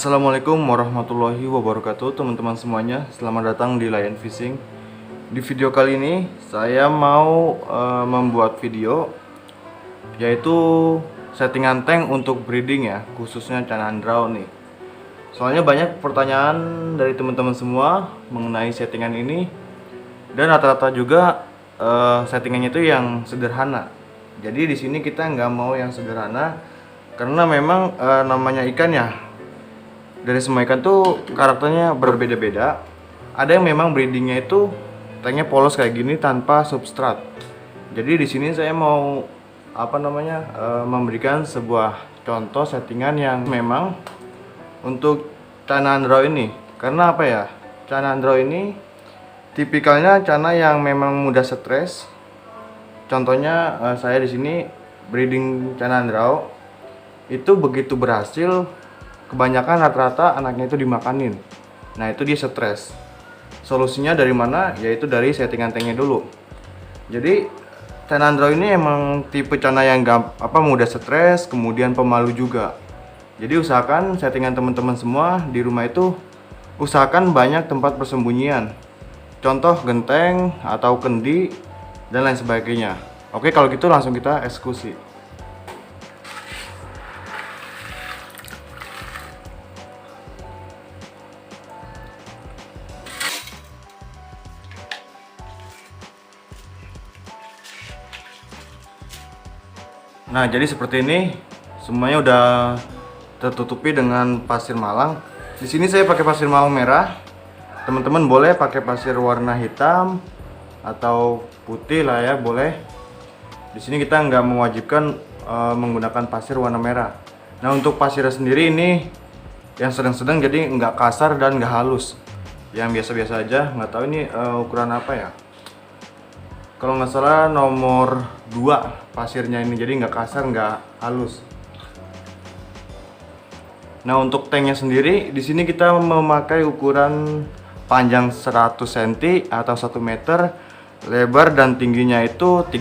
Assalamualaikum warahmatullahi wabarakatuh teman-teman semuanya. Selamat datang di Lion Fishing. Di video kali ini saya mau membuat video yaitu settingan tank untuk breeding ya, khususnya canandrau nih. Soalnya banyak pertanyaan dari teman-teman semua mengenai settingan ini, dan rata-rata juga settingannya itu yang sederhana. Jadi di sini kita nggak mau yang sederhana karena memang namanya ikan ya, dari semua ikan tuh karakternya berbeda-beda. Ada yang memang breedingnya itu tanknya polos kayak gini tanpa substrat. Jadi di sini saya mau memberikan sebuah contoh settingan yang memang untuk canandrau ini. Karena apa ya? Canandrau ini tipikalnya cana yang memang mudah stres. Contohnya saya di sini breeding canandrau itu begitu berhasil, kebanyakan rata-rata anaknya itu dimakanin. Nah itu dia stres. Solusinya dari mana? Yaitu dari settingan tanknya dulu. Jadi canandrau ini emang tipe cana yang mudah stres, kemudian pemalu juga. Jadi usahakan settingan teman-teman semua di rumah itu usahakan banyak tempat persembunyian. Contoh genteng atau kendi dan lain sebagainya. Oke, kalau gitu langsung kita eksekusi. Nah, jadi seperti ini, semuanya udah tertutupi dengan pasir malang. Di sini saya pakai pasir malang merah. Teman-teman boleh pakai pasir warna hitam atau putih lah ya, boleh. Di sini kita nggak mewajibkan menggunakan pasir warna merah. Nah, untuk pasirnya sendiri ini yang sedang-sedang, jadi nggak kasar dan nggak halus. Yang biasa-biasa aja, nggak tahu ini ukuran apa ya. Kalau nggak salah nomor 2 pasirnya ini, jadi nggak kasar nggak halus. Nah untuk tanknya sendiri di sini kita memakai ukuran panjang 100 cm atau 1 meter, lebar dan tingginya itu 35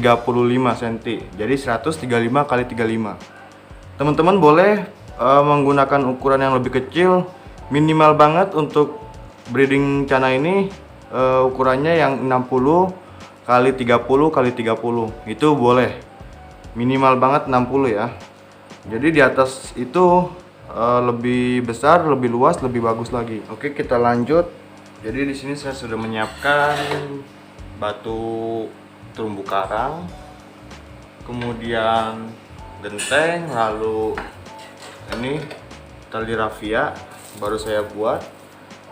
cm, jadi 135 kali 35. Teman-teman boleh menggunakan ukuran yang lebih kecil, minimal banget untuk breeding cana ini ukurannya yang 60 kali 30 kali 30 itu boleh, minimal banget 60 ya. Jadi di atas itu lebih besar, lebih luas, lebih bagus lagi. Oke, kita lanjut. Jadi di sini saya sudah menyiapkan batu terumbu karang, kemudian genteng, lalu ini tali rafia baru saya buat.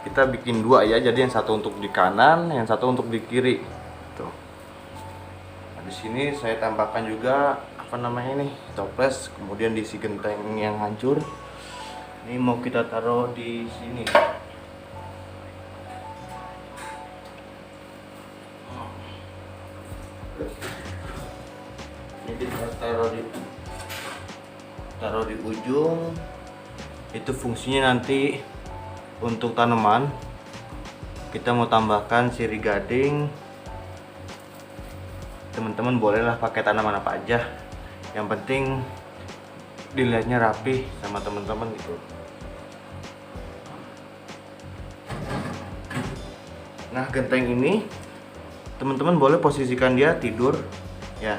Kita bikin 2 ya, jadi yang satu untuk di kanan, yang satu untuk di kiri. Tuh. Nah, di sini saya tambahkan juga toples, kemudian diisi genteng yang hancur. Ini mau kita taruh di sini. Ini kita taruh di ujung. Itu fungsinya nanti untuk tanaman. Kita mau tambahkan sirih gading. Teman-teman bolehlah pakai tanaman apa aja. Yang penting dilihatnya rapi sama teman-teman gitu. Nah genteng ini teman-teman boleh posisikan dia tidur ya.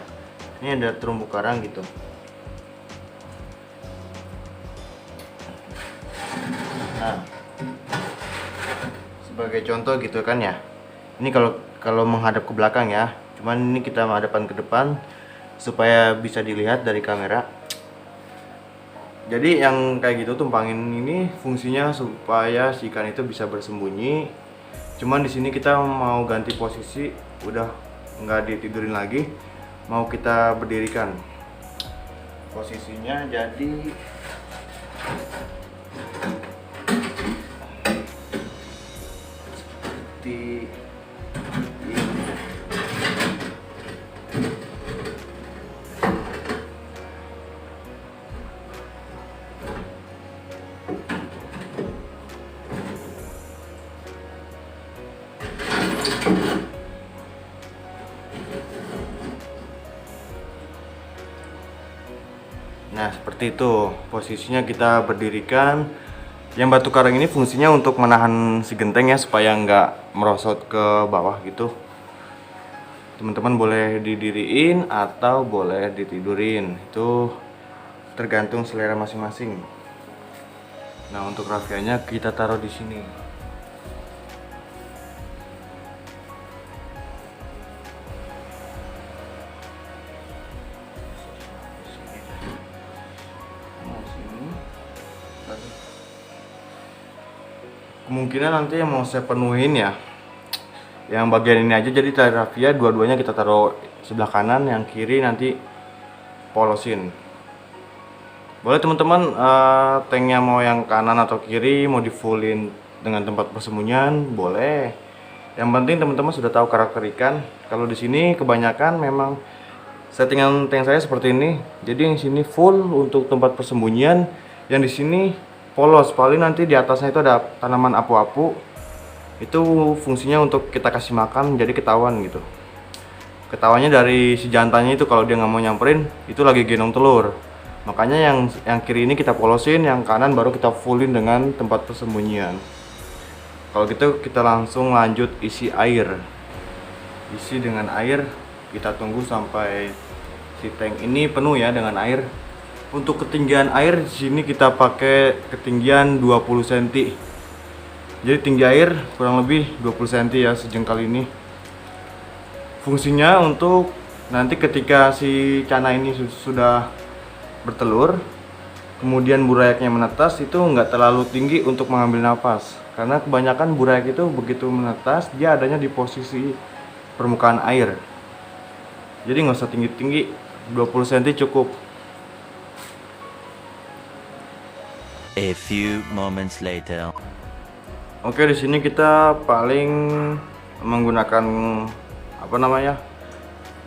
Ini ada terumbu karang gitu. Nah sebagai contoh gitu kan ya. Ini kalau menghadap ke belakang ya. Cuman ini kita menghadapkan ke depan supaya bisa dilihat dari kamera. Jadi yang kayak gitu tumpangin ini fungsinya supaya si ikan itu bisa bersembunyi. Cuman di sini kita mau ganti posisi, udah nggak ditidurin lagi, mau kita berdirikan. Posisinya jadi seperti ini. Nah seperti itu posisinya kita berdirikan. Yang batu karang ini fungsinya untuk menahan si genteng ya, supaya nggak merosot ke bawah gitu. Teman-teman boleh didiriin atau boleh ditidurin, itu tergantung selera masing-masing. Nah, untuk rafianya kita taruh di sini. Kemungkinan nanti yang mau saya penuhin ya, yang bagian ini aja, jadi tali rafia dua-duanya kita taruh sebelah kanan, yang kiri nanti polosin. Boleh teman-teman, tanknya mau yang kanan atau kiri, mau di fullin dengan tempat persembunyian boleh. Yang penting teman-teman sudah tahu karakter ikan. Kalau di sini kebanyakan memang settingan tank saya seperti ini. Jadi yang sini full untuk tempat persembunyian, yang di sini polos. Paling nanti di atasnya itu ada tanaman apu-apu. Itu fungsinya untuk kita kasih makan, jadi ketahuan gitu. Ketahuannya dari si jantannya itu, kalau dia nggak mau nyamperin, itu lagi gendong telur. Makanya yang kiri ini kita polosin, yang kanan baru kita fullin dengan tempat persembunyian. Kalau gitu kita langsung lanjut isi air. Isi dengan air, kita tunggu sampai si tank ini penuh ya dengan air. Untuk ketinggian air di sini kita pakai ketinggian 20 cm. Jadi tinggi air kurang lebih 20 cm ya, sejengkal ini. Fungsinya untuk nanti ketika si cana ini sudah bertelur, kemudian burayaknya menetas, itu nggak terlalu tinggi untuk mengambil nafas. Karena kebanyakan burayak itu begitu menetas, dia adanya di posisi permukaan air. Jadi nggak usah tinggi-tinggi, 20 cm cukup. A few moments later. Oke, di sini kita paling menggunakan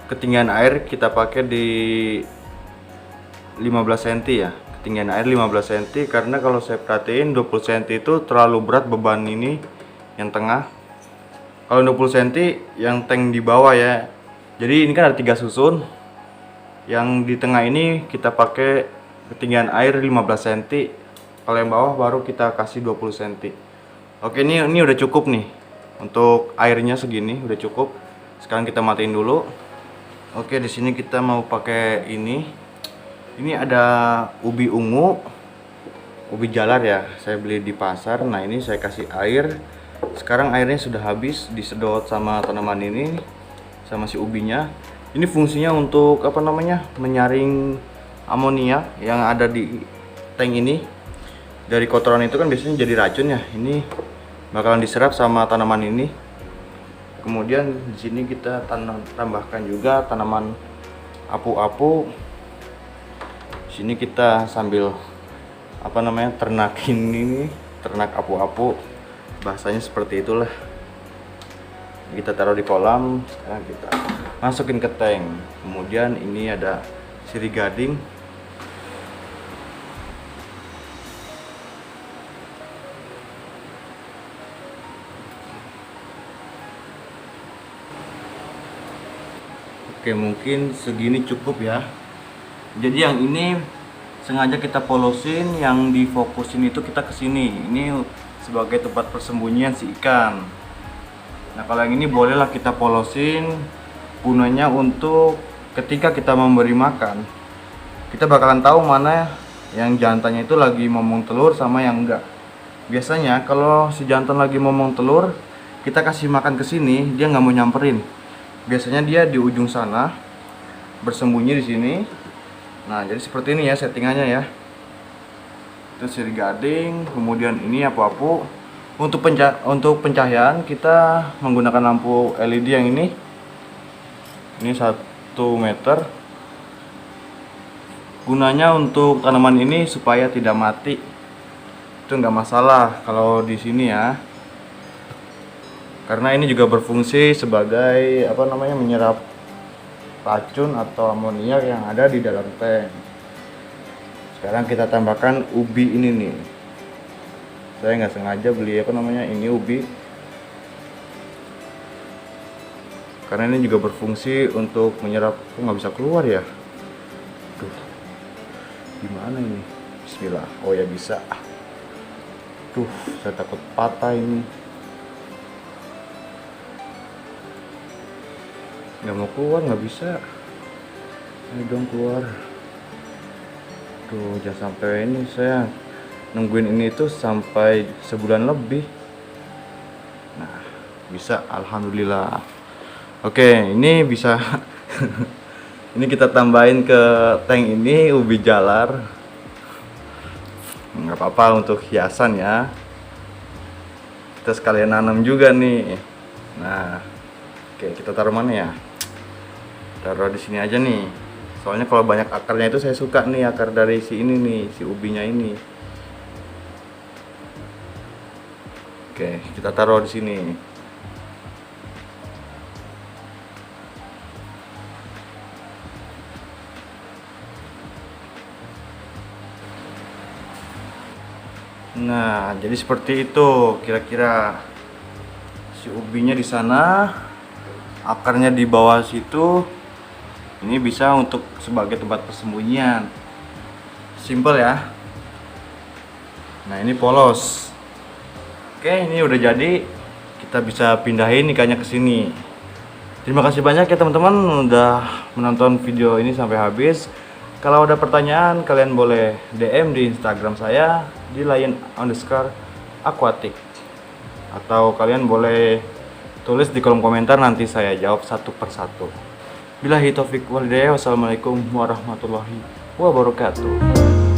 ketinggian air kita pakai di 15 cm ya. Ketinggian air 15 cm, karena kalau saya perhatiin 20 cm itu terlalu berat beban ini yang tengah. Kalau 20 cm yang tank di bawah ya. Jadi ini kan ada 3 susun. Yang di tengah ini kita pakai ketinggian air 15 cm. Kalau yang bawah baru kita kasih 20 cm. Oke, ini udah cukup nih. Untuk airnya segini udah cukup. Sekarang kita matiin dulu. Oke, di sini kita mau pakai ini. Ini ada ubi ungu, ubi jalar ya. Saya beli di pasar. Nah, ini saya kasih air. Sekarang airnya sudah habis, disedot sama tanaman ini, sama si ubinya. Ini fungsinya untuk menyaring amonia yang ada di tank ini. Dari kotoran itu kan biasanya jadi racun ya. Ini bakalan diserap sama tanaman ini. Kemudian di sini kita tambahkan juga tanaman apu-apu. Di sini kita sambil ternakin ini, ternak apu-apu. Bahasanya seperti itulah. Kita taruh di kolam, sekarang kita masukin ke tank. Kemudian ini ada sirih gading. Oke, mungkin segini cukup ya. Jadi yang ini sengaja kita polosin, yang difokusin itu kita ke sini. Ini sebagai tempat persembunyian si ikan. Nah, kalau yang ini bolehlah kita polosin, gunanya untuk ketika kita memberi makan, kita bakalan tahu mana yang jantannya itu lagi momong telur sama yang enggak. Biasanya kalau si jantan lagi momong telur, kita kasih makan ke sini, dia nggak mau nyamperin. Biasanya dia di ujung sana bersembunyi di sini. Nah, jadi seperti ini ya settingannya ya. Itu sirih gading, kemudian ini apu-apu. Untuk pencahayaan kita menggunakan lampu LED yang ini. Ini 1 meter. Gunanya untuk tanaman ini supaya tidak mati. Itu nggak masalah kalau di sini ya. Karena ini juga berfungsi sebagai menyerap racun atau amonia yang ada di dalam tank. Sekarang kita tambahkan ubi ini nih. Saya nggak sengaja beli ini ubi. Karena ini juga berfungsi untuk menyerap. Kok nggak bisa keluar ya? Tuh. Gimana ini? Bismillah. Oh ya bisa. Duh, saya takut patah ini. Nggak mau keluar, nggak bisa. Ayo dong keluar. Tuh, jangan sampai ini saya nungguin ini tuh sampai sebulan lebih. Nah, bisa, alhamdulillah. Oke, ini bisa. Ini kita tambahin ke tank ini ubi jalar. Nggak apa-apa untuk hiasan ya. Kita sekalian nanam juga nih. Nah, oke, kita taruh mana ya? Taruh di sini aja nih. Soalnya kalau banyak akarnya itu saya suka nih, akar dari si ini nih, si ubinya ini. Oke, kita taruh di sini. Nah, jadi seperti itu kira-kira. Si ubinya di sana, akarnya di bawah situ. Ini bisa untuk sebagai tempat persembunyian. Simple ya. Nah, ini polos. Oke, ini udah jadi. Kita bisa pindahin ikannya ke sini. Terima kasih banyak ya teman-teman udah menonton video ini sampai habis. Kalau ada pertanyaan, kalian boleh DM di Instagram saya di @lion_aquatic. Atau kalian boleh tulis di kolom komentar, nanti saya jawab satu persatu. Billahi taufiq wal hidayah. Wassalamualaikum warahmatullahi wabarakatuh.